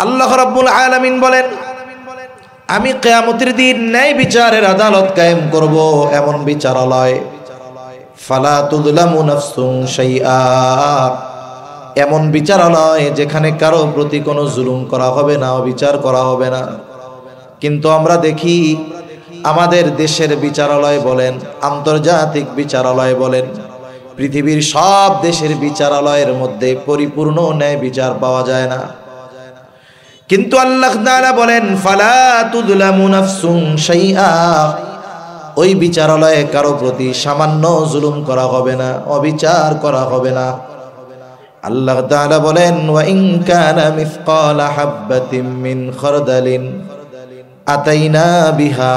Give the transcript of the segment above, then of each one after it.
আল্লাহ রাব্বুল আলামিন বলেন, আমি কিয়ামতের দিন ন্যায় বিচারের আদালত কায়েম করব, এমন বিচারালয়, ফালা তুযলামু নাফসুন শাইআ, এমন বিচারালয় যেখানে কারো প্রতি কোনো জুলুম করা হবে না, অবিচার করা হবে না। কিন্তু আমরা দেখি আমাদের দেশের বিচারালয় বলেন, আন্তর্জাতিক বিচারালয় বলেন, পৃথিবীর সব দেশের বিচারালয়ের মধ্যে পরিপূর্ণ ন্যায় বিচার পাওয়া যায় না। কিন্তু আল্লাহ তাআলা বলেন, ফালা তুযলামু নাফসুন শাইআ, ওই বিচারালয়ে কারো প্রতি সামান্য জুলুম করা হবে না, অবিচার করা হবে না। আল্লাহ তাআলা বলেন, ওয়া ইন কানা মিসকালা হাববাতিন মিন খারদালিন আতাইনা বিহা,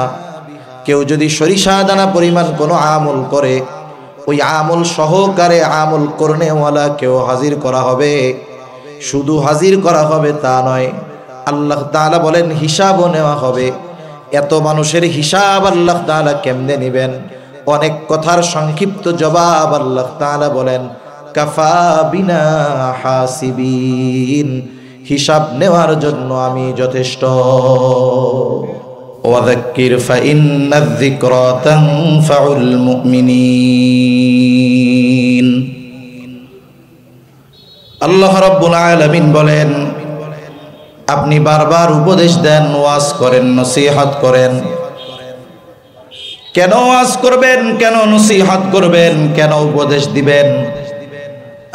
কেউ যদি সরিষা দানা পরিমাণ কোনো আমল করে, ওই আমল সহকারে আমল করনেওয়ালা কেউ হাজির করা হবে। শুধু হাজির করা হবে তা নয়, আল্লাহ তাআলা বলেন হিসাবও নেওয়া হবে। এত মানুষের হিসাব আল্লাহ তাআলা কেমনে নেবেন? অনেক কথার সংক্ষিপ্ত জবাব আল্লাহ তাআলা বলেন, কাফা বিনা হাসিবিন, হিসাব নেওয়ার জন্য আমি যথেষ্ট। ওয়াযাক্কির ফাইন্নায যিকরা তানফাউল মুমিনিন। আল্লাহ রাব্বুল আলামিন বলেন, আপনি বারবার উপদেশ দেন, ওয়াজ করেন, নসিহত করেন। কেন ওয়াজ করবেন, কেন নসিহত করবেন, কেন উপদেশ দিবেন?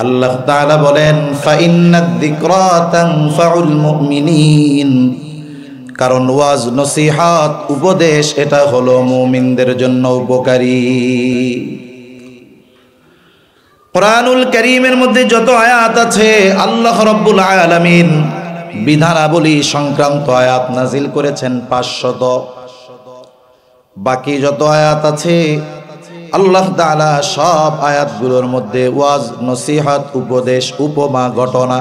আল্লাহ তাআলা বলেন, ফাইন্নায যিকরা তানফাউল মুমিনিন, কারণ ওয়াজ, নসিহত, উপদেশ এটা হলো মুমিনদের জন্য উপকারী। কোরআনুল কারীমের মধ্যে যত আয়াত আছে, আল্লাহ রাব্বুল আলামিন বিধানাবলী সংক্রান্ত আয়াত নাজিল করেছেন 500। বাকি যত আয়াত আছে আল্লাহ তাআলা সব আয়াতগুলোর মধ্যে ওয়াজ, নসিহত, উপদেশ, উপমা, ঘটনা,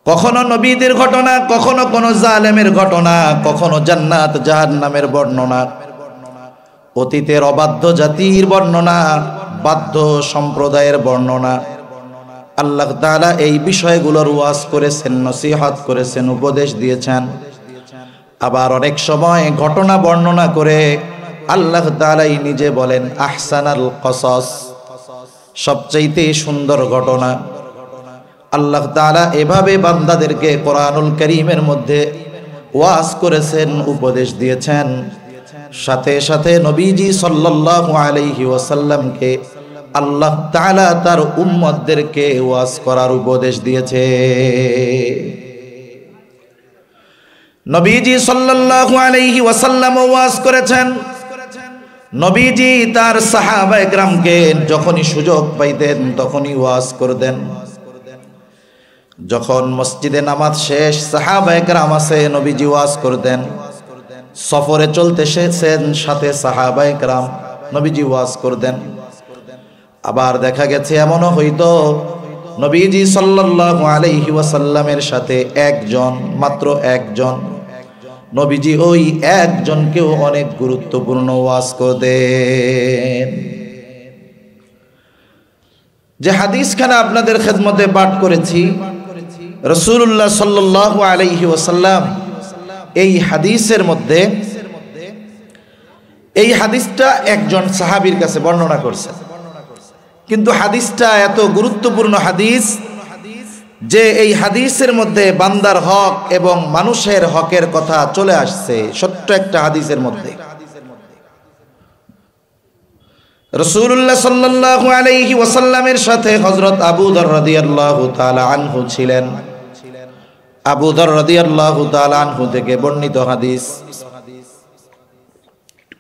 কখনো নবীদের ঘটনা, কখনো কোন জালেমের ঘটনা, কখনো জান্নাত জাহান্নামের বর্ণনা, অতীতের অবাধ্য জাতির বর্ণনা, বাধ্য সম্প্রদায়ের বর্ণনা, আল্লাহ তাআলা এই বিষয়গুলোর ওয়াজ করেছেন, নসিহত করেছেন, উপদেশ দিয়েছেন। আবার অনেক সময় ঘটনা বর্ণনা করে আল্লাহ তাআলাই নিজে বলেন, আহসানাল কসস, সবচাইতে সুন্দর ঘটনা। আল্লাহ তাআলা এভাবে বান্দাদেরকে কোরআনুল কারীমের মধ্যে ওয়াজ করেছেন, উপদেশ দিয়েছেন। সাথে সাথে নবীজি সাল্লাল্লাহু আলাইহি ওয়াসাল্লামকে আল্লাহ তাআলা তার উম্মতদেরকে ওয়াজ করার উপদেশ দিয়েছে। নবীজি সাল্লাল্লাহু আলাইহি ওয়াসাল্লাম ওয়াজ করেছেন। নবীজি তার সাহাবায়ে কেরামকে যখনই সুযোগ পাইতেন তখনই ওয়াজ করতেন। যখন মসজিদে নামাজ শেষ, সাহাবায়ে কেরাম আছে, নবীজি ওয়াজ করতেন। সফরে চলতে এসেছেন, সাথে সাহাবায়ে কেরাম, নবীজি ওয়াজ করতেন। আবার দেখা গেছে এমনও হইতো নবীজি সাল্লাল্লাহু আলাইহি ওয়াসাল্লামের সাথে একজন, মাত্র একজন, নবীজি ওই একজনকেও অনেক গুরুত্বপূর্ণ ওয়াজ করতেন। যে হাদিসখানা আপনাদের খেদমতে পাঠ করেছি, রাসূলুল্লাহ সাল্লাল্লাহু আলাইহি ওয়াসাল্লাম এই হাদিসের মধ্যে, এই হাদিসটা একজন সাহাবীর কাছে বর্ণনা করছেন। কিন্তু হাদিসটা এত গুরুত্বপূর্ণ হাদিস যে এই হাদিসের মধ্যে বান্দার হক এবং মানুষের হকের কথা চলে আসছে ছোট্ট একটা হাদিসের মধ্যে। রাসূলুল্লাহ সাল্লাল্লাহু আলাইহি ওয়াসাল্লামের সাথে হযরত আবু যর রাদিয়াল্লাহু তাআলা আনহু ছিলেন। আবু যর রাদিয়াল্লাহু তাআলা আনহু থেকে বর্ণিত হাদিস।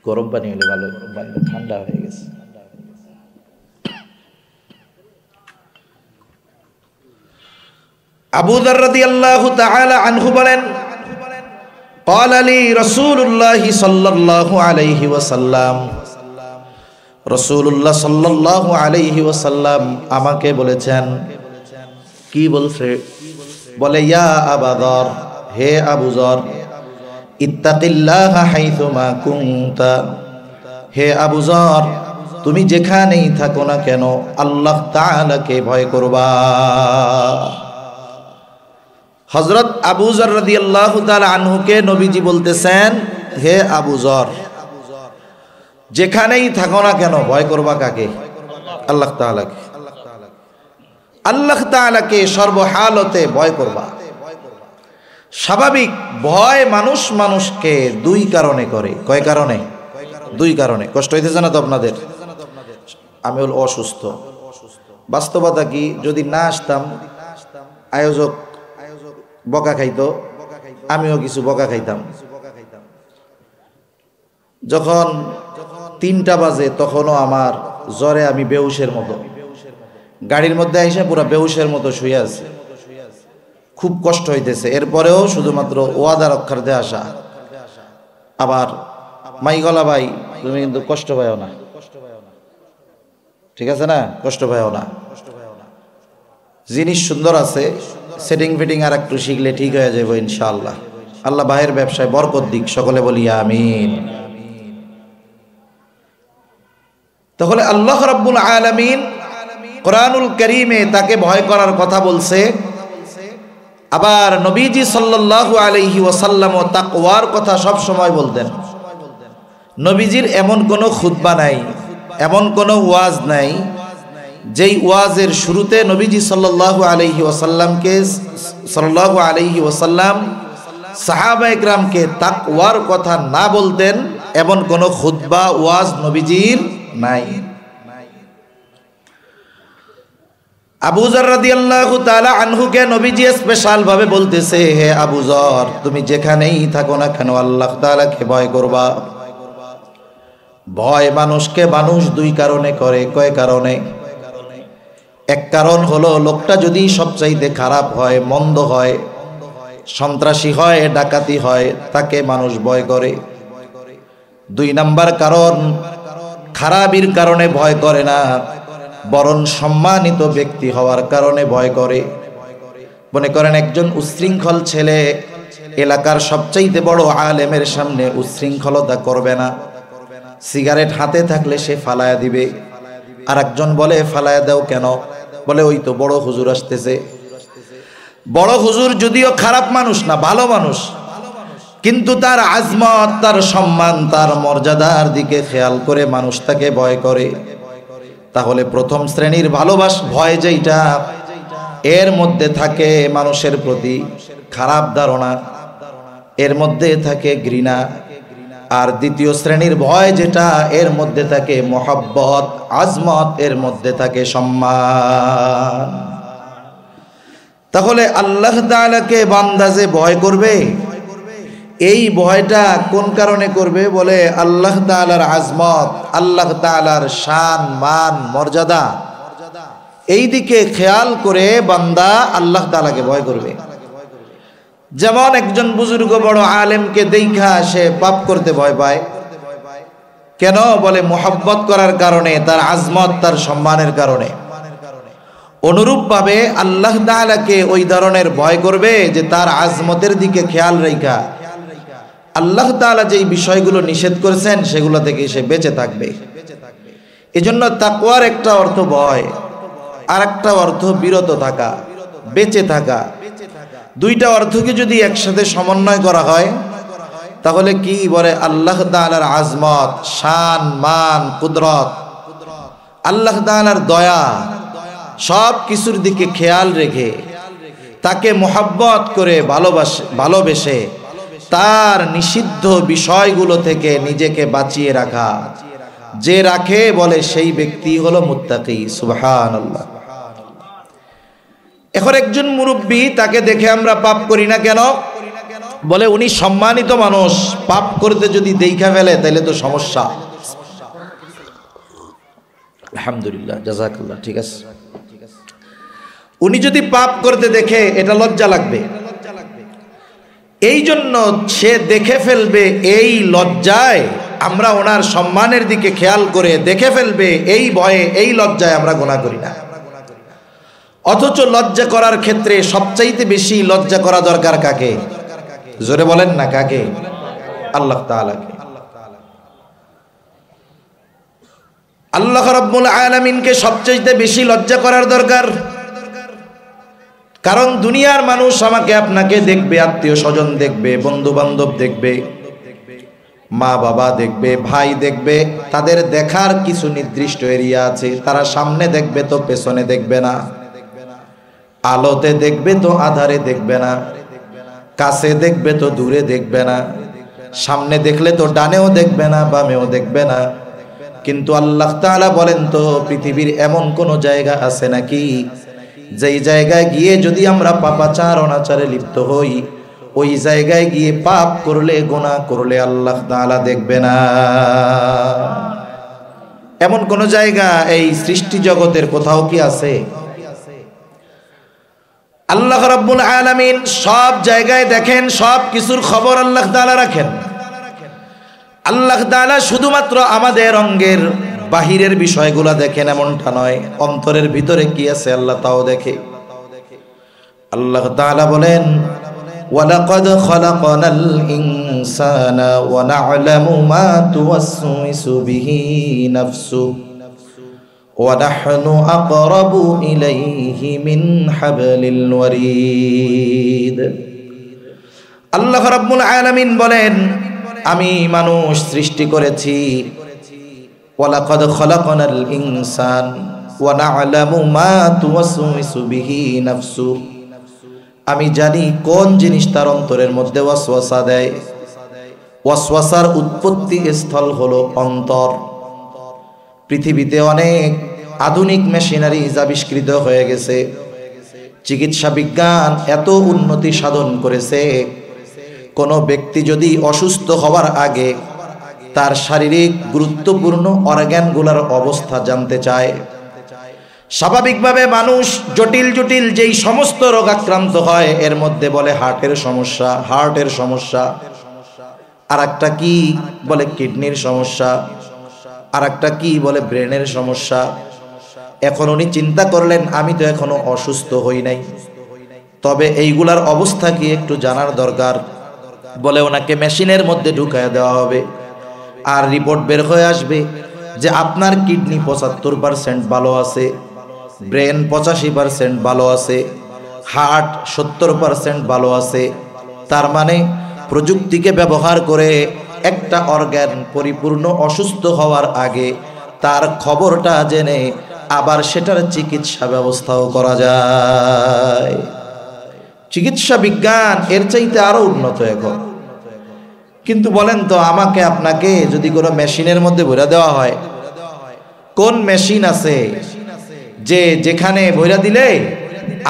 গরম পানি হলে ভালো, ঠান্ডা হয়ে গেছে। আবু যর রাদিয়াল্লাহু তাআলা আনহু বলেন, ক্বালা লি রাসূলুল্লাহ সাল্লাল্লাহু আলাইহি ওয়াসাল্লাম, রাসূলুল্লাহ সাল্লাল্লাহু আলাইহি ওয়াসাল্লাম আমাকে বলেছেন। কি বলছে? বলে, ইয়া আবু যর, হে আবু যর, ইত্তাকিল্লাহা হাইথুমা কুনতা, হে আবু যর, তুমি যেখানেই থাকো না কেন আল্লাহ তাআলাকে ভয় করবা। হযরত আবু যর রাদিয়াল্লাহু তাআলা আনহুকে নবীজি বলতেছেন, হে আবু যর, যেখানেই থাকো না কেন ভয় করবা কাকে? আল্লাহ তাআলাকে। আল্লাহ তাআলাকে সর্বহালতে ভয় করবা। স্বাভাবিক ভয় মানুষকে দুই কারণে করে। কয় কারণে? দুই কারণে। কষ্ট হইতেছে না তো আপনাদের? আমি হল অসুস্থ। বাস্তবতা কি, যদি না আসতাম আয়োজক বকা খাইতো, আমিও কিছু বকা খাইতাম। যখন 3টা বাজে তখনও আমার জ্বরে আমি বেহুশের মতো, গাড়ির মধ্যে এসে পুরো বেহুশের মতো শুয়ে আছি, খুব কষ্ট হইতেছে। এরপরেও শুধুমাত্র ওয়াদা রক্ষার্থে আসা। আবার মাইগলা ভাই, তুমি কিন্তু কষ্ট পাও না, ঠিক আছে না? কষ্ট পাও না। জিনিস সুন্দর আছে, সেটিং ফিটিং আর একটু শিখলে ঠিক হয়ে যাবে ইনশাআল্লাহ। আল্লাহ ভাইয়ের ব্যবসায় বরকত দিক, সকলে বলি আমিন। তাহলে আল্লাহ রাব্বুল আলামিন কোরআনুল কারীমে তাকে ভয় করার কথা বলছে। আবার নবীজি সাল্লাল্লাহু আলাইহি ওয়াসাল্লামও তাকওয়ার কথা সব সময় বলতেন। নবীজির এমন কোনো খুতবা নাই, এমন কোনো ওয়াজ নাই যেই ওয়াজের শুরুতে নবীজি সাল্লাল্লাহু আলাইহি ওয়াসাল্লাম সাহাবায়ে কেরামকে তাকওয়ার কথা না বলতেন, এমন কোনো খুতবা ওয়াজ নবীজির নাই। আবু যর রাদিয়াল্লাহু তাআলা আনহুকে নবীজি স্পেশাল ভাবে বলতেছে, হে আবু যর, তুমি যেখানেই থাকো না কেন আল্লাহ তাআলাকে ভয় করবা। ভয় মানুষকে মানুষ দুই কারণে করে। কয় কারণে? এক কারণ হলো লোকটা যদি সবচাইতে খারাপ হয়, মন্দ হয়, সন্ত্রাসী হয়, ডাকাতি হয়, তাকে মানুষ ভয় করে। 2 নাম্বার কারণ, খারাপির কারণে ভয় করে না, বরং সম্মানিত ব্যক্তি হওয়ার কারণে ভয় করে। মনে করেন একজন উচ্ছৃঙ্খল ছেলে এলাকার সবচাইতে বড় আলেমের সামনে উচ্ছৃঙ্খলতা করবে না। সিগারেট হাতে থাকলে সে ফালায়া দিবে। আর একজন বলে, ফালায়া দাও কেন? বলে, ওই তো বড় হুজুর আসতেছে। বড় হুজুর যদিও খারাপ মানুষ না, ভালো মানুষ, কিন্তু তার আজমত, তার সম্মান, তার মর্যাদার দিকে খেয়াল করে মানুষ তাকে ভয় করে। তাহলে প্রথম শ্রেণীর ভয় যেটা, এর মধ্যে থাকে মানুষের প্রতি খারাপ ধারণা, এর মধ্যে থাকে ঘৃণা। আর দ্বিতীয় শ্রেণীর ভয় যেটা, এর মধ্যে থাকে মহব্বত, আজমত, এর মধ্যে থাকে সম্মান। তাহলে আল্লাহ তাআলাকে বান্দা যে ভয় করবে, এই ভয়টা কোন কারণে করবে? বলে আল্লাহ তাআলার আজমত, আল্লাহ তাআলার শান, মান, মর্যাদা, এই দিকে খেয়াল করে বান্দা আল্লাহ তাআলাকে ভয় করবে। যেমন একজন বুজুর্গ বড় আলেমকে দেখা সে পাপ করতে ভয় পায়। কেন? বলে মোহাব্বত করার কারণে, তার আজমত, তার সম্মানের কারণে। অনুরূপভাবে আল্লাহ তাআলাকে ওই ধরনের ভয় করবে যে তার আজমতের দিকে খেয়াল রাখা, আল্লাহ তাআলা যেই বিষয়গুলো নিষেধ করেছেন সেগুলো থেকে সে বেঁচে থাকবে। এজন্য তাকওয়ার একটা অর্থ ভয়, আর একটা অর্থ বিরত থাকা, বেঁচে থাকা। 2টা অর্থকে যদি একসাথে সমন্বয় করা হয় তাহলে কি বলে? আল্লাহ তাআলার আজমত, শান, মান, কুদরত, আল্লাহ তাআলার দয়া, সব কিছুর দিকে খেয়াল রেখে তাকে মোহাব্বত করে ভালোবেসে তার নিষিদ্ধ বিষয়গুলো থেকে নিজেকে বাঁচিয়ে রাখা। যে রাখে বলে সেই ব্যক্তি হলো মুত্তাকি। সুবহানাল্লাহ। এখন একজন মুরব্বী, তাকে দেখে আমরা পাপ করি না কেন? বলে উনি সম্মানিত মানুষ, পাপ করতে যদি দেখা ফেলে তাহলে তো সমস্যা। আলহামদুলিল্লাহ, জাযাকাল্লাহ, ঠিক আছে। উনি যদি পাপ করতে দেখে এটা লজ্জা লাগবে, এই জন্য সে দেখে ফেলবে, এই লজ্জায় আমরা ওনার সম্মানের দিকে খেয়াল করে দেখে ফেলবে, এই ভয়ে, এই লজ্জায় আমরা গুনাহ করি না। অথচ লজ্জা করার ক্ষেত্রে সবচাইতে বেশি লজ্জা করা দরকার কাকে? জোরে বলেন না, কাকে? আল্লাহ তাআলাকে। আল্লাহ রাব্বুল আলামিনকে সবচাইতে বেশি লজ্জা করার দরকার। কারণ দুনিয়ার মানুষ আমাকে আপনাকে দেখবে, আত্মীয় স্বজন দেখবে, বন্ধু বান্ধব দেখবে, মা বাবা দেখবে, ভাই দেখবে। তাদের দেখার কিছু নির্দিষ্ট এরিয়া আছে। তারা সামনে দেখবে তো পেছনে দেখবে না, আলোতে দেখবে তো আধারে দেখবে না, কাছে দেখবে তো দূরে দেখবে না, সামনে দেখলে তো ডানেও দেখবে না, বামেও দেখবে না। কিন্তু আল্লাহ তাআলা বলেন তো পৃথিবীর এমন কোন জায়গা আছে নাকি যেই জায়গায় গিয়ে যদি আমরা পাপাচার অনাচারে লিপ্ত হই, ওই জায়গায় গিয়ে পাপ করলে, গুনাহ করলে আল্লাহ তাআলা দেখবে না? এমন কোন জায়গা এই সৃষ্টি জগতের কোথাও কি আছে? আল্লাহ রাব্বুল আলামিন সব জায়গায় দেখেন, সব কিছুর খবর আল্লাহ তাআলা রাখেন। আল্লাহ তাআলা শুধুমাত্র আমাদের অঙ্গের বাহিরের বিষয়গুলো দেখেন এমনটা নয়, অন্তরের ভিতরে কি আছে আল্লাহ তাও দেখে। আল্লাহ তাআলা বলেন, ওয়ালাকাদ খালাকনাল ইনসানা ওয়া না'লামু মা তুওয়াসওয়িসু বিহি নাফসু ওয়া নাহনু আকরাবু ইলাইহি মিন হাবলিল ওয়ারিদ। আল্লাহ রাব্বুল আলামিন বলেন, আমি মানুষ সৃষ্টি করেছি। ওয়ালাকাদ খালাকনাল ইনসান ওয়া না'লামু মা তুওয়াসওয়িসু বিহি নাফসু, আমি জানি কোন জিনিস তার অন্তরের মধ্যে ওয়াসওয়াসা দেয়। ওয়াসওয়াসার উৎপত্তি স্থল হলো অন্তর। পৃথিবীতে অনেক আধুনিক মেশিনারিজ আবিষ্কৃত হয়ে গেছে, চিকিৎসা বিজ্ঞান এত উন্নতি সাধন করেছে, কোনো ব্যক্তি যদি অসুস্থ হওয়ার আগে তার শারীরিক গুরুত্বপূর্ণ অর্গানগুলোর অবস্থা জানতে চায়। স্বাভাবিকভাবে মানুষ জটিল জটিল যেই সমস্ত রোগাক্রান্ত হয় এর মধ্যে বলে হার্টের সমস্যা, আর একটা কি বলে কিডনির সমস্যা, আর একটা কি বলে ব্রেনের সমস্যা। এখন উনি চিন্তা করলেন আমি তো এখনো অসুস্থ হই নাই, তবে এইগুলার অবস্থা কি একটু জানার দরকার। বলে ওনাকে মেশিনের মধ্যে ঢুকায় দেওয়া হবে, আর রিপোর্ট বের হয়ে আসবে যে আপনার কিডনি 75% ভালো আছে, ব্রেন 85% ভালো আছে, হার্ট 70% ভালো আছে। তার মানে প্রযুক্তিকে ব্যবহার করে একটা অর্গান পরিপূর্ণ অসুস্থ হওয়ার আগে তার খবরটা জেনে আবার সেটার চিকিৎসা ব্যবস্থাও করা যায়। চিকিৎসা বিজ্ঞান এর চাইতে আরো উন্নত এখন। কিন্তু বলেন তো, আমাকে আপনাকে যদি কোনো মেশিনের মধ্যে ভরে দেওয়া হয়, কোন মেশিন আছে যে যেখানে ভরে দিলে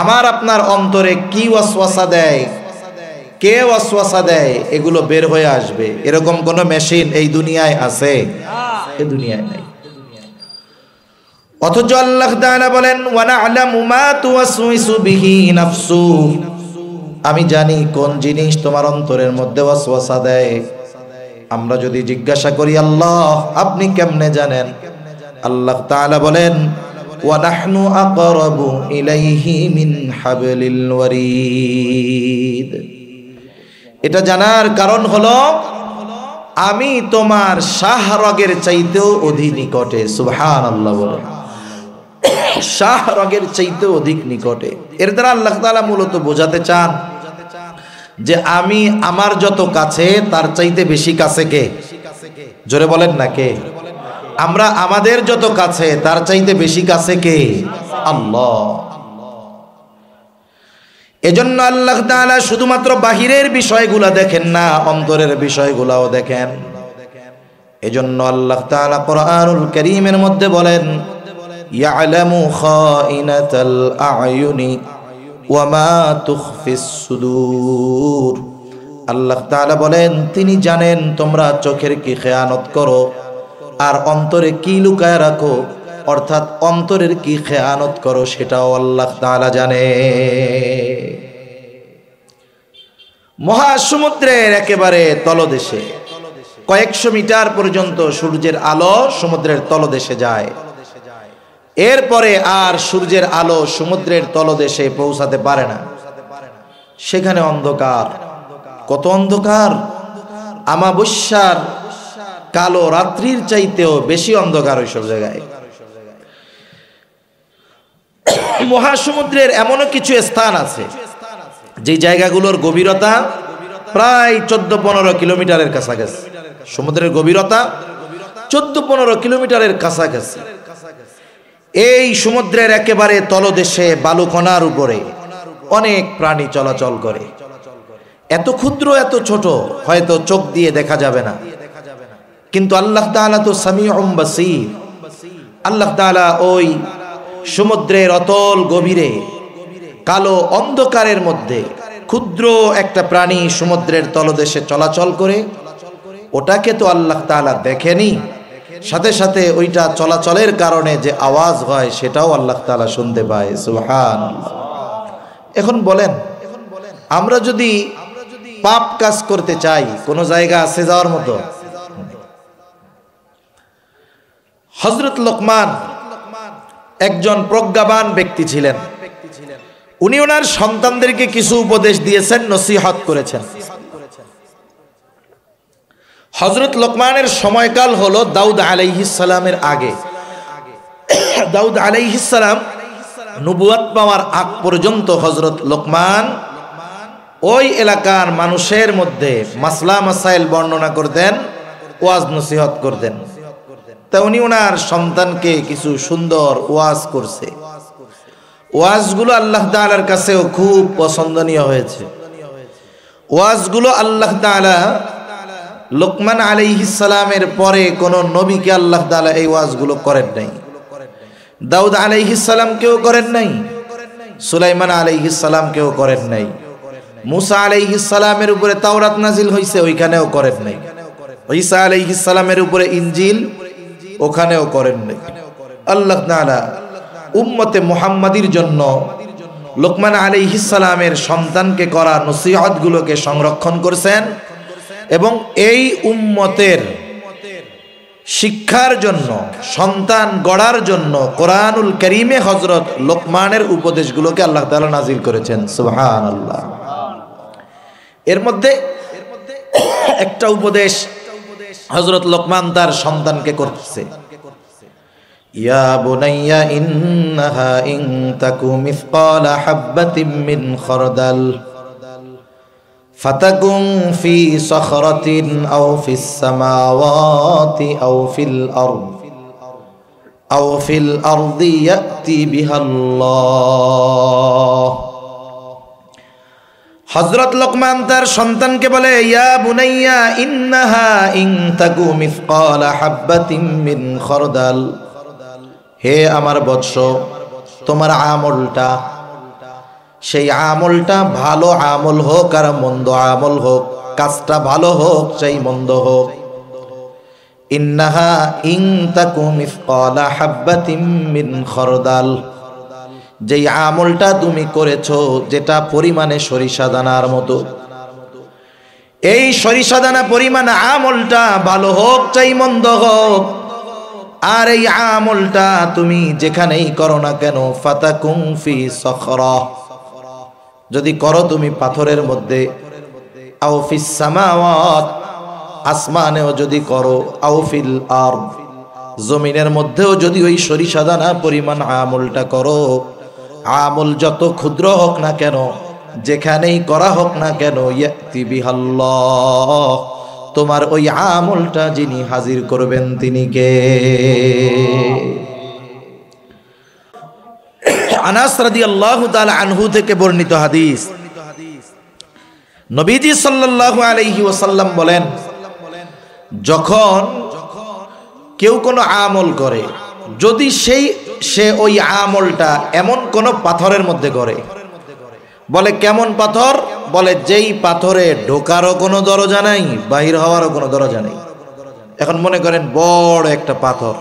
আমার আপনার অন্তরে কি ওয়াসওয়াসা দেয়, কে ওয়াসওয়াসা দেয়, এগুলো বের হয়ে আসবে? এরকম কোন মেশিন এই দুনিয়ায় আছে? এই দুনিয়ায় নাই। অথচ আল্লাহ তাআলা বলেন, ওয়া না'লামু মা তুওয়াসওয়িসু বিহি নাফসু, আমি জানি কোন জিনিস তোমার অন্তরের মধ্যে ওয়াসওয়াসা দেয়। আমরা যদি জিজ্ঞাসা করি আল্লাহ আপনি কেমনে জানেন, আল্লাহ তাআলা বলেন, ওয়া নাহনু আকরাবু ইলাইহি মিন হাবলিল ওয়ারিদ। এটা জানার কারণ হলো আমি তোমার শাহরগের চাইতেও অধিক নিকটে। সুবহানাল্লাহ বলেন, শাহরগের চাইতেও অধিক নিকটে। এর দ্বারা আল্লাহ তাআলা মূলত বোঝাতে চান যে আমি আমার যত কাছে তার চাইতে বেশি কাছে কে? জোরে বলেন না কে? আমরা আমাদের যত কাছে তার চাইতে বেশি কাছে কে? আল্লাহ। এজন্য আল্লাহ তাআলা শুধুমাত্র বাহিরের বিষয়গুলা দেখেন না, অন্তরের বিষয়গুলাও দেখেন। এজন্য আল্লাহ তাআলা কোরআনুল কারীমের মধ্যে বলেন, ইয়ালামু খাইনাতাল আয়ুনি ওয়া মা তুখফিস সুদূর। আল্লাহ তাআলা বলেন তিনি জানেন তোমরা চোখের কি খেয়ানত করো আর অন্তরে কি লুকায় রাখো, অর্থাৎ অন্তরের কি খেয়ানত করো সেটাও আল্লাহ তাআলা জানে। মহাসমুদ্রের একেবারে তলদেশে কয়েকশো মিটার পর্যন্ত সূর্যের আলো সমুদ্রের তলদেশে যায়, এরপরে আর সূর্যের আলো সমুদ্রের তলদেশে পৌঁছাতে পারে না। সেখানে অন্ধকার, কত অন্ধকার! আমাবস্যার কালো রাত্রির চাইতেও বেশি অন্ধকার ওইসব জায়গায়। মহাসমুদ্রের এমনও কিছু স্থান আছে যে জায়গাগুলোর গভীরতা প্রায় 14-15 কিলোমিটারের কাছাকাছি। সমুদ্রের গভীরতা 14-15 কিলোমিটারের কাছাকাছি। এই সমুদ্রের একেবারে তলদেশে বালুকণার উপরে অনেক প্রাণী চলাচল করে। এত ক্ষুদ্র, এত ছোট, হয়তো চোখ দিয়ে দেখা যাবে না, কিন্তু আল্লাহ তাআলা তো সামিউম বাসীর। আল্লাহ তাআলা ওই সমুদ্রের অতল গভীরে কালো অন্ধকারের মধ্যে ক্ষুদ্র একটা প্রাণী সমুদ্রের তলদেশে চলাচল করে, ওটাকে তো আল্লাহ তাআলা দেখেনি, সাথে সাথে ওইটা চলাচলের কারণে যে আওয়াজ হয় সেটাও আল্লাহ তাআলা শুনতে পায়। সুবহানাল্লাহ। এখন বলেন, আমরা যদি পাপ কাজ করতে চাই, কোন জায়গা আছে যাওয়ার মতো? হযরত লোকমান একজন প্রজ্ঞাবান ব্যক্তি ছিলেন। উনি ওনার সন্তানদেরকে কিছু উপদেশ দিয়েছেন, নসিহত করেছেন। হযরত লোকমানের সময়কাল হলো দাউদ আলাইহিস সালামের আগে। দাউদ আলাইহিস সালাম নবুয়ত পাওয়ার আগ পর্যন্ত হযরত লোকমান ওই এলাকার মানুষের মধ্যে মাসলা মাসাইল বর্ণনা করতেন, ওয়াজ নসিহত করতেন। তা উনি ওনার সন্তানকে কিছু সুন্দর ওয়াজ করছে। ওয়াজগুলো আল্লাহ তাআলার কাছেও খুব পছন্দনীয় হয়েছে। ওয়াজগুলো আল্লাহ তাআলা লোকমান আলাইহিস সালামের পরে কোন নবীকে আল্লাহ তাআলা এই ওয়াজগুলো করেন নাই। দাউদ আলাইহিস সালামকেও করেন নাই, সুলাইমান আলাইহিস সালামকেও করেন নাই, মুসা আলাইহিস সালামের উপরে তাওরাত নাজিল হইছে, ওইখানেও করেন নাই। ঈসা আলাইহিস সালামের উপরে ইনজিল, ওখানেও করেন নাই। আল্লাহ তাআলা উম্মতে মুহাম্মাদির জন্য লোকমান আলাইহিস সালামের সন্তানকে করা নসিহতগুলোকে সংরক্ষণ করেছেন এবং এই উম্মতের শিক্ষার জন্য, সন্তান গড়ার জন্য কোরআনুল কারীমে হযরত লোকমানের উপদেশগুলোকে আল্লাহ তাআলা নাজিল করেছেন। সুবহানাল্লাহ। এর মধ্যে একটা উপদেশ হযরত লোকমান তার সন্তানকে করতেছে, ইয়া বুনাইয়া ইন্নাহা ইন তাকু মিসকালা হাববাতিন মিন খারদাল ফাতাকুন ফি সখরাতিন আও ফিস সামাওয়াতি আও ফিল আরদি ইয়াতি বিহাল্লাহ। হযরত লোকমান তার সন্তানকে বলে, ইয়া বুনাইয়া ইন্নাহা ইন তাকু মিসকালা হাববাতিন মিন খারদাল, হে আমার বৎস, তোমার আমলটা, সেই আমলটা ভালো আমল হোক আর মন্দ আমল হোক, কাজটা ভালো হোক চাই মন্দ হোক, ইন্নাহা ইন তাকু মিসকালা হাববাতিন মিন খারদাল, যেই আমলটা তুমি করেছো যেটা পরিমাণে সরিষা দানার মতো, এই সরিষা দানা পরিমাণ আমলটা ভালো হোক চাই মন্দ হোক, আর এই আমলটা তুমি যেখানেই করো না কেন, ফাতাকুন ফি সখরা, যদি করো তুমি পাথরের মধ্যে, আও ফিস সামাওয়াত, আসমানেও যদি করো, আও ফিল আরদ, জমিনের মধ্যেও যদি ওই সরিষা দানা পরিমাণ আমলটা করো, আমল যত ক্ষুদ্র হোক না কেন, যেখানেই করা হোক না কেন, ইয়াতি বিহাল্লাহ, তোমার ওই আমলটা যিনি হাজির করবেন তিনি কে? আনাস রাদিয়াল্লাহু তাআলা আনহু থেকে বর্ণিত হাদিস, নবীজি সাল্লাল্লাহু আলাইহি ওয়াসাল্লাম বলেন, যখন কেউ কোনো আমল করে, যদি সে ওই আমলটা এমন কোন পাথরের মধ্যে করে, বলে কেমন পাথর? বলে যেই পাথরে ঢোকারও কোনো দরজা নাই, বাহির হওয়ারও কোনো দরজা নেই। এখন মনে করেন বড় একটা পাথর,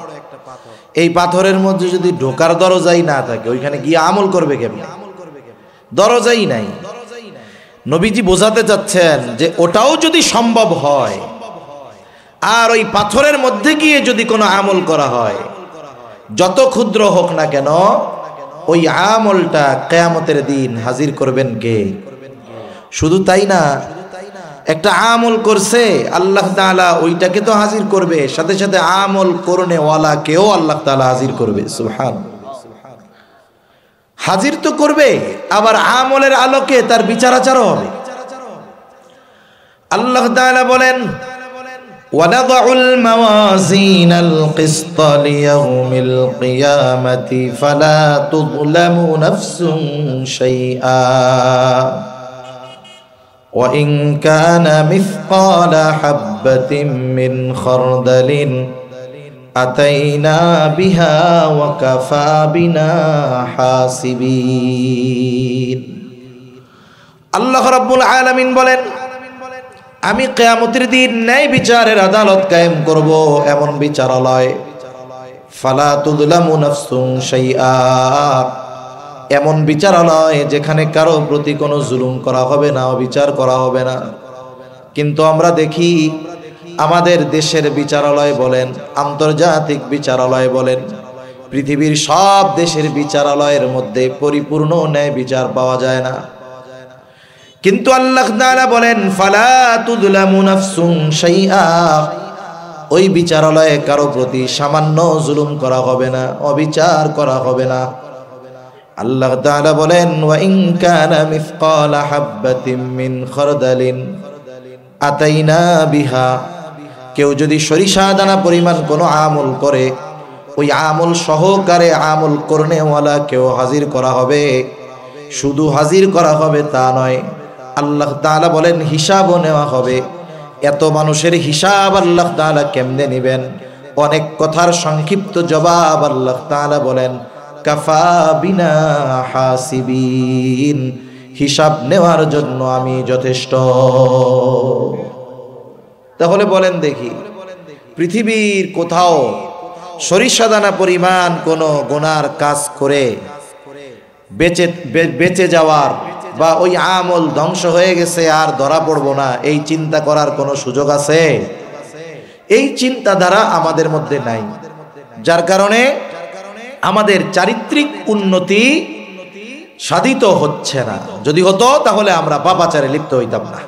এই পাথরের মধ্যে যদি ঢোকার দরজাই না থাকে, ওইখানে গিয়ে আমল করবে কেমনে? দরজাই নাই। নবীজি বোঝাতে চাচ্ছেন যে ওটাও যদি সম্ভব হয়, আর ওই পাথরের মধ্যে গিয়ে যদি কোনো আমল করা হয়, যত ক্ষুদ্র হোক না কেন, ওই আমলটা কিয়ামতের দিন হাজির করবেন কে? শুধু তাই না, একটা আমল করছে আল্লাহ তাআলা ওইটাকে তো হাজির করবে, সাথে সাথে আমল করনেওয়ালা কেও আল্লাহ তাআলা হাজির করবে। সুবহানাল্লাহ। হাজির তো করবে, আবার আমলের আলোকে তার বিচার আচারও হবে। আল্লাহ তাআলা বলেন وَنَضَعُ الْمَوَازِينَ الْقِسْطَ لِيَوْمِ الْقِيَامَةِ فَلَا تُظْلَمُ نَفْسٌ شَيْئًا وَإِنْ كَانَ مِثْقَالَ حَبَّةٍ مِّنْ خَرْدَلٍ أَتَيْنَا بِهَا وَكَفَى بِنَا حَاسِبِينَ। আল্লাহ রাব্বুল আলামিন বলেন, আমি কিয়ামতের দিন ন্যায় বিচারের আদালত কায়েম করব, এমন বিচারালয়। ফালা তুযলামু নাফসুন শাইআ, এমন বিচারালয় যেখানে কারো প্রতি কোনো জুলুম করা হবে না, অবিচার করা হবে না। কিন্তু আমরা দেখি আমাদের দেশের বিচারালয় বলেন, আন্তর্জাতিক বিচারালয় বলেন, পৃথিবীর সব দেশের বিচারালয়ের মধ্যে পরিপূর্ণ ন্যায় বিচার পাওয়া যায় না। কিন্তু আল্লাহ তাআলা বলেন ফালা তুযলামু নাফসুন শাইআ, ওই বিচারালয়ে কারো প্রতি সামান্য জুলুম করা হবে না, অবিচার করা হবে না। আল্লাহ তাআলা বলেন ওয়া ইন কানা মিসকালা হাববাতিন মিন খারদালিন আতাইনা বিহা, কেউ যদি সরিষা দানা পরিমাণ কোনো আমল করে, ওই আমল সহকারে আমল করনেওয়ালা কেউ হাজির করা হবে। শুধু হাজির করা হবে তা নয়, আল্লাহ তাআলা বলেন হিসাবও নেওয়া হবে। এত মানুষের হিসাব আল্লাহ তাআলা কেমনে নেবেন? অনেক কথার সংক্ষিপ্ত জবাব আল্লাহ তাআলা বলেন কাফা বিনা হাসিবিন, হিসাব নেওয়ার জন্য আমি যথেষ্ট। তাহলে বলেন দেখি, পৃথিবীর কোথাও সরিষা দানা পরিমাণ কোনো গুনার কাজ করে বেঁচে যাওয়ার বা ওই আমল ধ্বংস হয়ে গেছে আর ধরা পড়বো না, এই চিন্তা করার কোনো সুযোগ আছে? এই চিন্তাধারা আমাদের মধ্যে নাই, যার কারণে আমাদের চারিত্রিক উন্নতি সাধিত হচ্ছে না। যদি হতো তাহলে আমরা পাপাচারে লিপ্ত হইতাম না।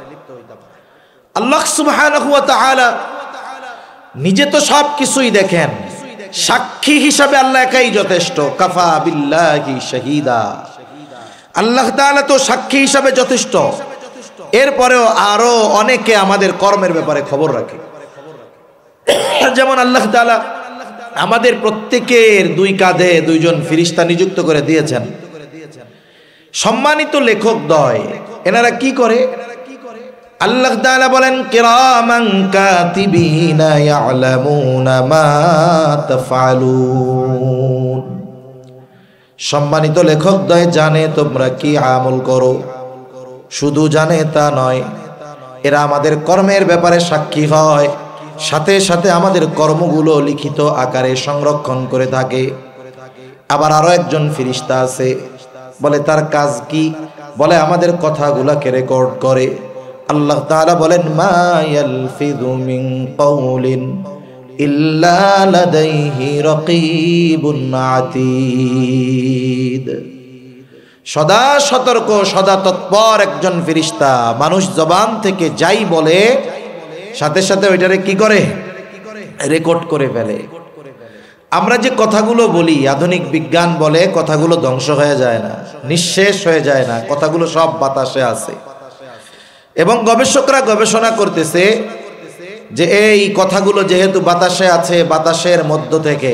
আল্লাহ সুবহানাহু ওয়া তাআলা নিজে তো সব কিছুই দেখেন, সাক্ষী হিসাবে আল্লাহ একাই যথেষ্ট। কাফা বিল্লাহি শাহিদা, আল্লাহ তাআলা তো সাক্ষী হিসাবে যথেষ্ট। এরপরেও আরো অনেকে আমাদের কর্মের ব্যাপারে খবর রাখে। যেমন আল্লাহ তাআলা আমাদের প্রত্যেকের দুই কাঁধে দুইজন ফেরেশতা নিযুক্ত করে দিয়েছেন। সম্মানিত লেখকদ্বয়, এনারা কি করে? আল্লাহ তাআলা বলেন কিরামান কাতিবিনা ইয়ালামুনা মা তাফআলুন, সম্মানিত লেখকদ্বয় জানে তোমরা কি আমল করো। শুধু জানে তা নয়, এরা আমাদের কর্মের ব্যাপারে সাক্ষী হয়, সাথে সাথে আমাদের কর্মগুলো লিখিত আকারে সংরক্ষণ করে থাকে। আবার আরো একজন ফেরেশতা আছে, বলে তার কাজ কি? বলে আমাদের কথাগুলোকে রেকর্ড করে। আল্লাহ তাআলা বলেন মা ইয়ালফিযু মিন কাওলিন ইল্লা লাদাইহি রাকীবুন আতীদ, সদা সতর্ক, সদা তৎপর একজন ফেরেশতা মানুষ জবান থেকে যাই বলে সাথে সাথে ওইটারে কি করে? রেকর্ড করে ফেলে। আমরা যে কথাগুলো বলি, আধুনিক বিজ্ঞান বলে কথাগুলো ধ্বংস হয়ে যায় না, নিঃশেষ হয়ে যায় না, কথাগুলো সব বাতাসে আছে। এবং গবেষকরা গবেষণা করতেছে যে এই কথাগুলো যেহেতু বাতাসে আছে, বাতাসের মধ্য থেকে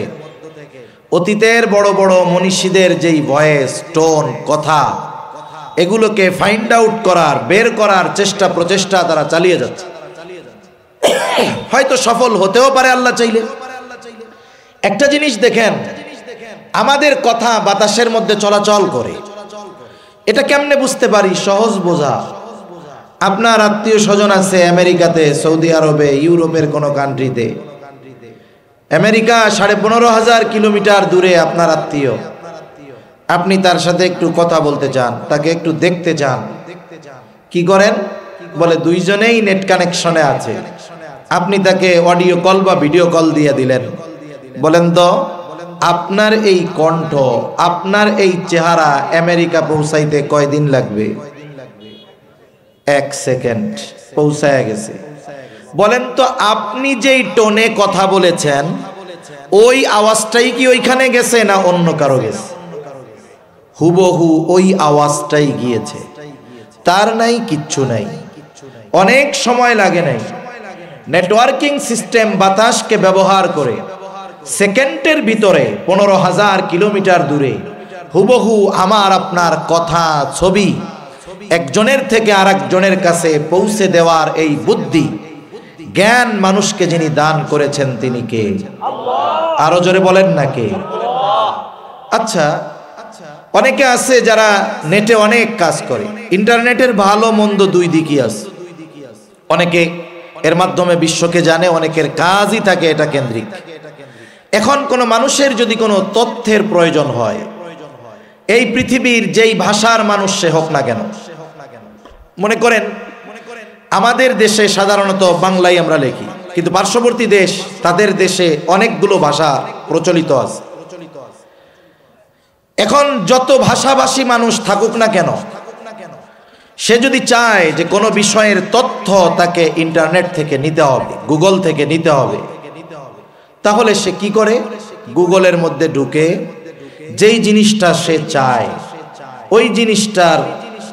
অতীতের বড় বড় মনীষীদের যেই ভয়েস, টোন, কথা, এগুলোকে ফাইন্ড আউট করার, বের করার চেষ্টা প্রচেষ্টা তারা চালিয়ে যাচ্ছে। হয়তো সফল হতেও পারে আল্লাহ চাইলে। একটা জিনিস দেখেন, আমাদের কথা বাতাসের মধ্যে চলাচল করে, এটা কেমনে বুঝতে পারি? সহজ বোঝা। আপনার আত্মীয় স্বজন আছে আমেরিকাতে, সৌদি আরবে, ইউরোপের কোনো কান্ট্রিতে। আমেরিকা 15,500 কিলোমিটার দূরে আপনার আত্মীয়। আপনি তার সাথে একটু কথা বলতে চান, তাকে একটু দেখতে চান, কি করেন? বলে দুইজনেই নেট কানেকশনে আছে। আপনি তাকে অডিও কল বা ভিডিও কল দিয়ে দিলেন। বলেন তো, আপনার এই কণ্ঠ, আপনার এই চেহারা আমেরিকা পৌঁছাইতে কয়দিন লাগবে? 1 সেকেন্ড পৌঁছায় গেছে। বলেন তো, আপনি যেই টোনে কথা বলেছেন ওই আওয়াজটাই কি ওইখানে গেছে না অন্য কারো গেছে? হুবহু ওই আওয়াজটাই গিয়েছে, তার নাই কিচ্ছু নাই, অনেক সময় লাগে নাই। নেটওয়ার্কিং সিস্টেম বাতাসকে ব্যবহার করে সেকেন্ডের ভিতরে 15,000 কিলোমিটার দূরে হুবহু আমার আপনার কথা, ছবি একজনের থেকে আরেকজনের কাছে পৌঁছে দেওয়ার এই বুদ্ধি, জ্ঞান মানুষকে যিনি দান করেছেন তিনি কে? আরো জোরে বলেন না কে? আচ্ছা, অনেকে আছে যারা নেটে অনেক কাজ করে। ইন্টারনেটের ভালো মন্দ দুই দিকই আছে। অনেকে এর মাধ্যমে বিশ্বকে জানে, অনেকের কাজই থাকে এটা কেন্দ্রিক। এখন কোন মানুষের যদি কোনো তথ্যের প্রয়োজন হয়, এই পৃথিবীর যেই ভাষার মানুষ সে হোক না কেন, মনে করেন আমাদের দেশে সাধারণত বাংলাই আমরা লিখি, কিন্তু পার্শ্ববর্তী দেশ, তাদের দেশে অনেকগুলো ভাষা প্রচলিত আছে। এখন যত ভাষাভাষী মানুষ থাকুক না কেন, সে যদি চায় যে কোনো বিষয়ের তথ্য তাকে ইন্টারনেট থেকে নিতে হবে, গুগল থেকে নিতে হবে, তাহলে সে কি করে? গুগলের মধ্যে ঢুকে যেই জিনিসটা সে চায় ওই জিনিসটার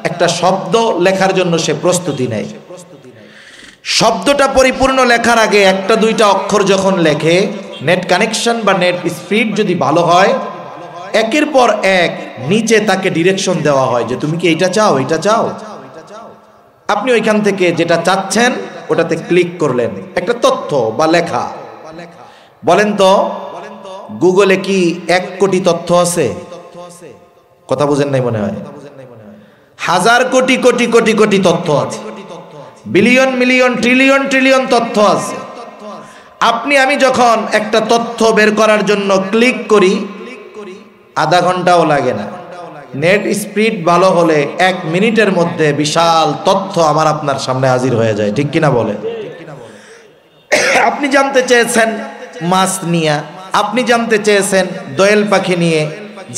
একটা শব্দ লেখার জন্য সে প্রস্তুতি নেয়। শব্দটা পরিপূর্ণ লেখার আগে একটা দুইটা অক্ষর যখন লেখে, নেট কানেকশন বা নেট স্পিড যদি ভালো হয়, একের পর এক নিচে তাকে ডিরেকশন দেওয়া হয় যে তুমি কি এইটা চাও, এইটা চাও। আপনি ওইখান থেকে যেটা চাচ্ছেন ওটাতে ক্লিক করলেন, একটা তথ্য বা লেখা। বলেন তো গুগলে কি 1 কোটি তথ্য আছে? কথা বুঝেন নাই মনে হয়। হাজার কোটি কোটি কোটি কোটি তথ্য আছে, বিলিয়ন মিলিয়ন ট্রিলিয়ন ট্রিলিয়ন তথ্য আছে। আপনি আমি যখন একটা তথ্য বের করার জন্য ক্লিক করি, আধা ঘন্টাও লাগে না। নেট স্পিড ভালো হলে 1 মিনিটের মধ্যে বিশাল তথ্য আমার আপনার সামনে হাজির হয়ে যায়, ঠিক কিনা বলে? আপনি জানতে চেয়েছেন মাছ নিয়ে, আপনি জানতে চেয়েছেন দোয়েল পাখি নিয়ে,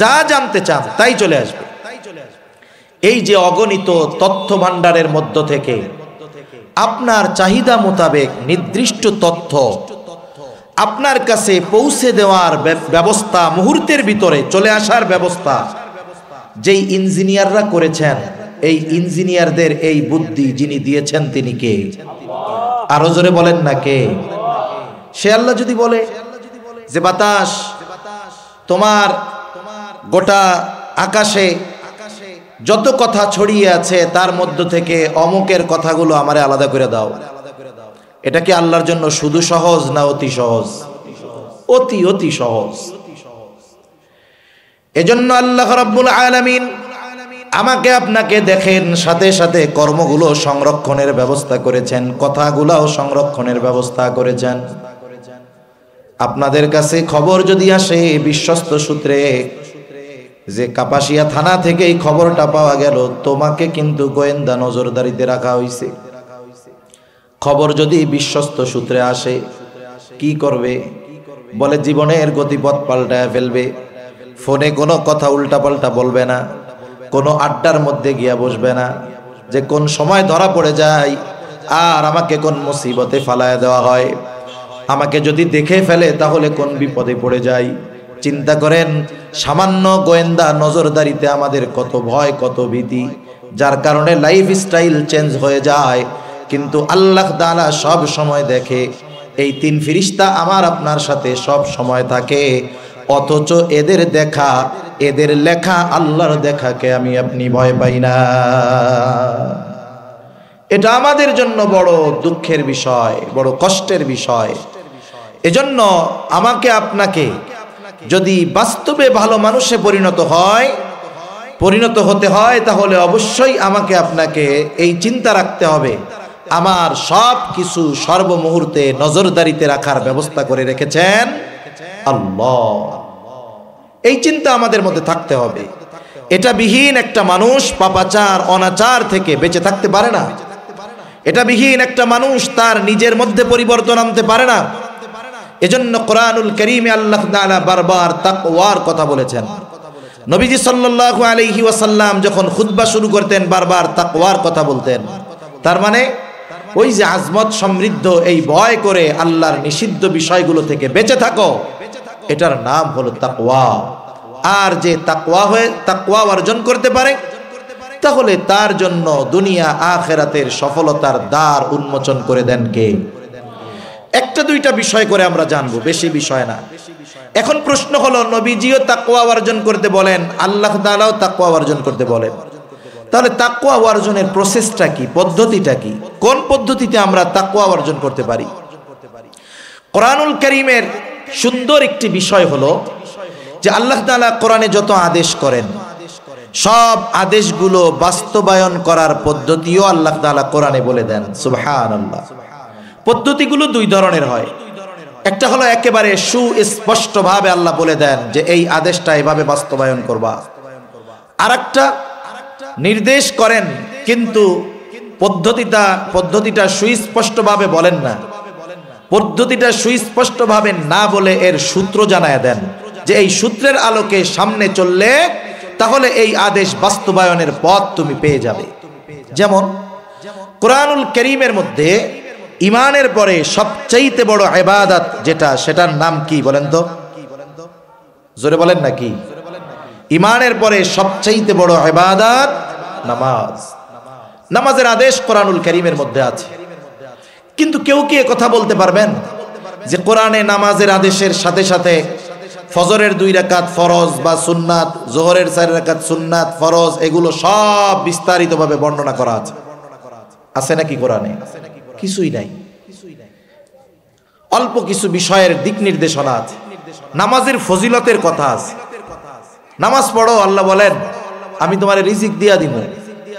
যা জানতে চান তাই চলে আসবে। এই যে অগণিত তথ্য ভান্ডারের মধ্য থেকে আপনার চাহিদা মোতাবেক নির্দিষ্ট তথ্য আপনার কাছে পৌঁছে দেওয়ার ব্যবস্থা, মুহূর্তের ভিতরে চলে আসার ব্যবস্থা যেই ইঞ্জিনিয়াররা করেছেন, এই ইঞ্জিনিয়ারদের এই বুদ্ধি যিনি দিয়েছেন তিনি কে? আরো জোরে বলেন না কে? সে আল্লাহ যদি বলে যে বাতাস তোমার গোটা আকাশে যত কথা ছড়িয়ে আছে তার মধ্য থেকে অমুকের কথাগুলো আমারে আলাদা করে দাও, এটা কি আল্লাহর জন্য শুধু সহজ না অতি সহজ? অতি অতি সহজ। এজন্য আল্লাহ রাব্বুল আলামিন আমাকে আপনাকে দেখেন সাথে সাথে কর্মগুলো সংরক্ষণের ব্যবস্থা করেছেন, কথাগুলোও সংরক্ষণের ব্যবস্থা করেছেন। আপনাদের কাছে খবর যদি আসে বিশ্বস্ত সূত্রে যে কাপাসিয়া থানা থেকে এই খবরটা পাওয়া গেল, তোমাকে কিন্তু গোয়েন্দা নজরদারিতে রাখা হয়েছে। খবর যদি বিশ্বস্ত সূত্রে আসে কি করবে? বলে জীবনের গতিপথ পাল্টায় ফেলবে। ফোনে কোনো কথা উল্টাপাল্টা বলবে না, কোনো আড্ডার মধ্যে গিয়া বসবে না, যে কোন সময় ধরা পড়ে যায় আর আমাকে কোন মুসিবতে ফালায় দেওয়া হয়, আমাকে যদি দেখে ফেলে তাহলে কোন বিপদে পড়ে যাই। চিন্তা করেন সামান্য গোয়েন্দা নজরদারিতে আমাদের কত ভয়, কত ভীতি, যার কারণে লাইফ স্টাইল চেঞ্জ হয়ে যায়। কিন্তু আল্লাহ তাআলা সব সময় দেখে, এই 3 ফেরেশতা আমার আপনার সাথে সব সময় থাকে, অথচ এদের দেখা, এদের লেখা আল্লাহর দেখাকে আমি আপনি ভয় পাই না। এটা আমাদের জন্য বড় দুঃখের বিষয়, বড় কষ্টের বিষয়। এজন্য আমাকে আপনাকে যদি বাস্তবে ভালো মানুষে পরিণত হতে হয় তাহলে অবশ্যই আমাকে আপনাকে এই চিন্তা রাখতে হবে, আমার সব কিছু সর্বমুহূর্তে নজরদারিতে রাখার ব্যবস্থা করে রেখেছেন আল্লাহ। এই চিন্তা আমাদের মধ্যে থাকতে হবে। এটা বিহীন একটা মানুষ পাপাচার অনাচার থেকে বেঁচে থাকতে পারে না। এটা বিহীন একটা মানুষ তার নিজের মধ্যে পরিবর্তন আনতে পারে না। এজন্য কোরআনুল কারীমে আল্লাহ তাআলা বারবার তাকওয়ার কথা বলেছেন। নবীজি সাল্লাল্লাহু আলাইহি ওয়াসাল্লাম যখন খুতবা শুরু করতেন বারবার তাকওয়ার কথা বলতেন। তার মানে ওই যে আজমত সমৃদ্ধ এই ভয় করে আল্লাহর নিষিদ্ধ বিষয়গুলো থেকে বেঁচে থাকো, এটার নাম হলো তাকওয়া। আর যে তাকওয়া অর্জন করতে পারে তাহলে তার জন্য দুনিয়া আখিরাতের সফলতার দ্বার উন্মোচন করে দেন কে? একটা দুইটা বিষয় করে আমরা জানবো, বেশি বিষয় না। এখন প্রশ্ন হলো, নবীজিও তাকওয়া অর্জন করতে বলেন, আল্লাহ তাআলাও তাকওয়া অর্জন করতে বলেন, তাহলে তাকওয়া অর্জনের প্রসেসটা কি, পদ্ধতিটা কি? কোন পদ্ধতিতে আমরা তাকওয়া অর্জন করতে পারি? কোরআনুল কারীমের সুন্দর একটি বিষয় হলো যে আল্লাহ তাআলা কোরআনে যত আদেশ করেন সব আদেশগুলো বাস্তবায়ন করার পদ্ধতিও আল্লাহ তাআলা কোরআনে বলে দেন। সুবহানাল্লাহ। পদ্ধতিগুলো দুই ধরনের হয়। একটা হলো একেবারে সুস্পষ্টভাবে আল্লাহ বলে দেন যে এই আদেশটা এভাবে বাস্তবায়ন করবা। আরেকটা নির্দেশ করেন কিন্তু পদ্ধতিটা সুস্পষ্টভাবে বলেন না, পদ্ধতিটা সুস্পষ্টভাবে না বলে এর সূত্র জানায় দেন যে এই সূত্রের আলোকে সামনে চললে তাহলে এই আদেশ বাস্তবায়নের পথ তুমি পেয়ে যাবে। যেমন কোরআনুল কারীমের মধ্যে ঈমানের পরে সবচাইতে বড় ইবাদত যেটা, সেটার নাম কি বলেন তো? জোরে বলেন না কি? ঈমানের পরে সবচাইতে বড় ইবাদত নামাজ। নামাজের আদেশ কোরআনুল কারীমের মধ্যে আছে। কিন্তু কেউ কি কথা বলতে পারবেন যে কোরআনে নামাজের আদেশের সাথে সাথে ফজরের 2 রাকাত ফরজ বা সুন্নাত, যোহরের 4 রাকাত সুন্নাত ফরজ, এগুলো সব বিস্তারিতভাবে বর্ণনা করা আছে? আছে নাকি কোরআনে? কিছুই নাই। অল্প কিছু বিষয়ের দিক নির্দেশনা আছে, নামাজের ফজিলতের কথা আছে। নামাজ পড়ো, আল্লাহ বলেন আমি তোমার রিজিক দিয়া দিব,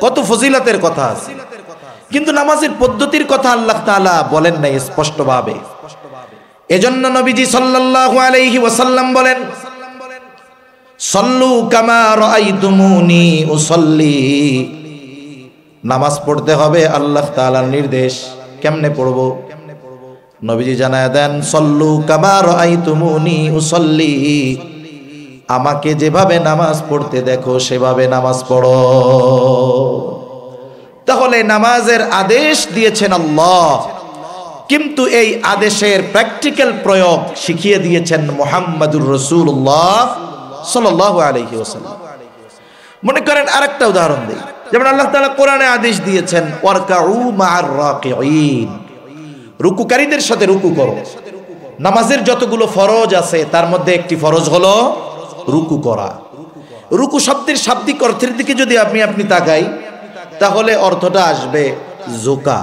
কত ফজিলতের কথা আছে। কিন্তু নামাজের পদ্ধতির কথা আল্লাহ তাআলা বলেন নাই স্পষ্টভাবে। এজন্য নবীজি সাল্লাল্লাহু আলাইহি ওয়াসাল্লাম বলেন, সাল্লু কামা রাআইতুমুনি উসাল্লি। নামাজ পড়তে হবে আল্লাহ তাআলার নির্দেশ। কেমনে পড়বো? নবীজি জানায় দেন, সাল্লু কামা রাআইতুমুনি উসাল্লি। আমাকে যেভাবে নামাজ পড়তে দেখো সেভাবে নামাজ পড়ো। তাহলে নামাজের আদেশ দিয়েছেন আল্লাহ, কিন্তু এই আদেশের প্র্যাকটিক্যাল প্রয়োগ শিখিয়ে দিয়েছেন মুহাম্মাদুর রাসূলুল্লাহ সাল্লাল্লাহু আলাইহি ওয়াসাল্লাম। মনে করেন আরেকটা উদাহরণ দেই, যেমন আল্লাহ তাআলা কোরআনে আদেশ দিয়েছেন ওয়ারকাউ মা'আর রাকিঈন, রুকুকারীদের সাথে রুকু করো। নামাজের যতগুলো ফরজ আছে তার মধ্যে একটি ফরজ হলো রুকু করা। রুকু শব্দের শাব্দিক অর্থের দিকে যদি আপনি তাকাই তাহলে অর্থটা আসবে ঝোঁকা।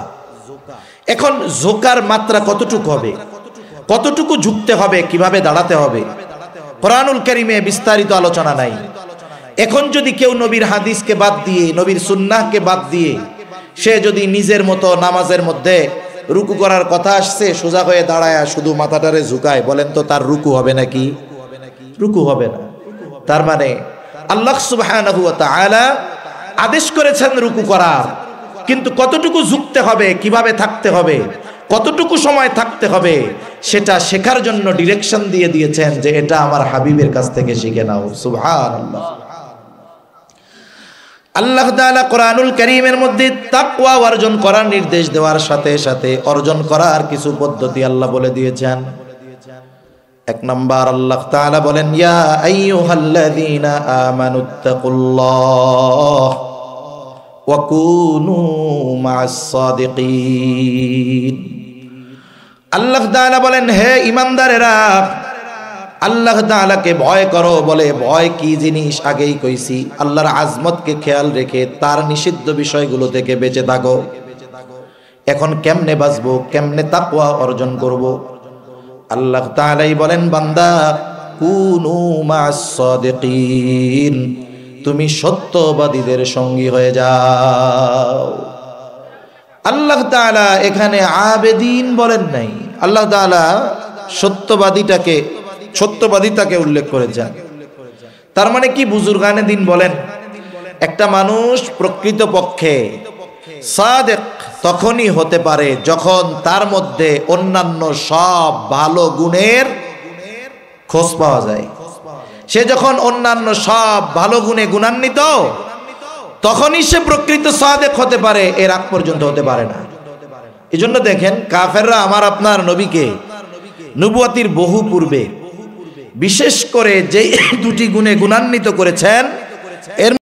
এখন ঝোঁকার মাত্রা কতটুকু হবে, কতটুকু ঝুঁকতে হবে, কিভাবে দাঁড়াতে হবে, কোরআনুল কারীমে বিস্তারিত আলোচনা নাই। এখন যদি কেউ নবীর হাদিসকে বাদ দিয়ে, নবীর সুন্নাহকে বাদ দিয়ে সে যদি নিজের মতো নামাজের মধ্যে রুকু করার কথা আসছে সোজা হয়ে দাঁড়ায় শুধু মাথাটারে ঝুঁকায়, বলেন তো তার রুকু হবে নাকি? রুকু হবে না। তার মানে আল্লাহ সুবহানাহু ওয়া তাআলা আদেশ করেছেন রুকু করার, কিন্তু কতটুকু ঝুঁকতে হবে, কিভাবে থাকতে হবে, কতটুকু সময় থাকতে হবে সেটা শেখার জন্য ডিরেকশন দিয়ে দিয়েছেন যে এটা আমার হাবিবের কাছ থেকে শিখে নাও। সুবহানাল্লাহ। আল্লাহ তাআলা কোরআনুল কারীমের মধ্যে তাকওয়া অর্জন করার নির্দেশ দেওয়ার সাথে সাথে অর্জন করার কিছু পদ্ধতি আল্লাহ বলে দিয়েছেন। এক নাম্বার আল্লাহ তাআলা বলেন, ইয়া আইয়ুহাল্লাযীনা আমানুত্তাকুল্লাহ ওয়া কুনু মা'আস সাদিকিন। আল্লাহ তাআলা বলেন, হে ঈমানদারেরা, আল্লাহ তাআলাকে ভয় করো। বলে ভয় কি জিনিস আগেই কইছি, আল্লাহর আজমতকে খেয়াল রেখে তার নিষিদ্ধ বিষয়গুলো থেকে বেঁচে থাকো। এখন কেমনে বাঁচবো, কেমনে তাকওয়া অর্জন করব? আল্লাহ তাআলাই বলেন, বান্দা কুনু মা'আস সাদিকিন, তুমি সত্যবাদীদের সঙ্গী হয়ে যাও। আল্লাহ তাআলা এখানে আবেদিন বলেন নাই, আল্লাহ তাআলা সত্যবাদিতাকে উল্লেখ করেছেন। তার মানে কি? বুজুর্গানে দিন বলেন, একটা মানুষ প্রকৃতপক্ষে সাদেক তখনই হতে পারে যখন তার মধ্যে অন্যান্য সব ভালো গুণের খোঁজ পাওয়া যায়। সে যখন অন্যান্য সব ভালো গুণে গুণান্বিত তখনই সে প্রকৃত সাদেক হতে পারে, এর আগ পর্যন্ত হতে পারে না। এজন্য দেখেন কাফেররা আমার আপনার নবীকে নবুয়তির বহু পূর্বে বিশেষ করে যেই দুটি গুণে গুণান্বিত করেছেন এর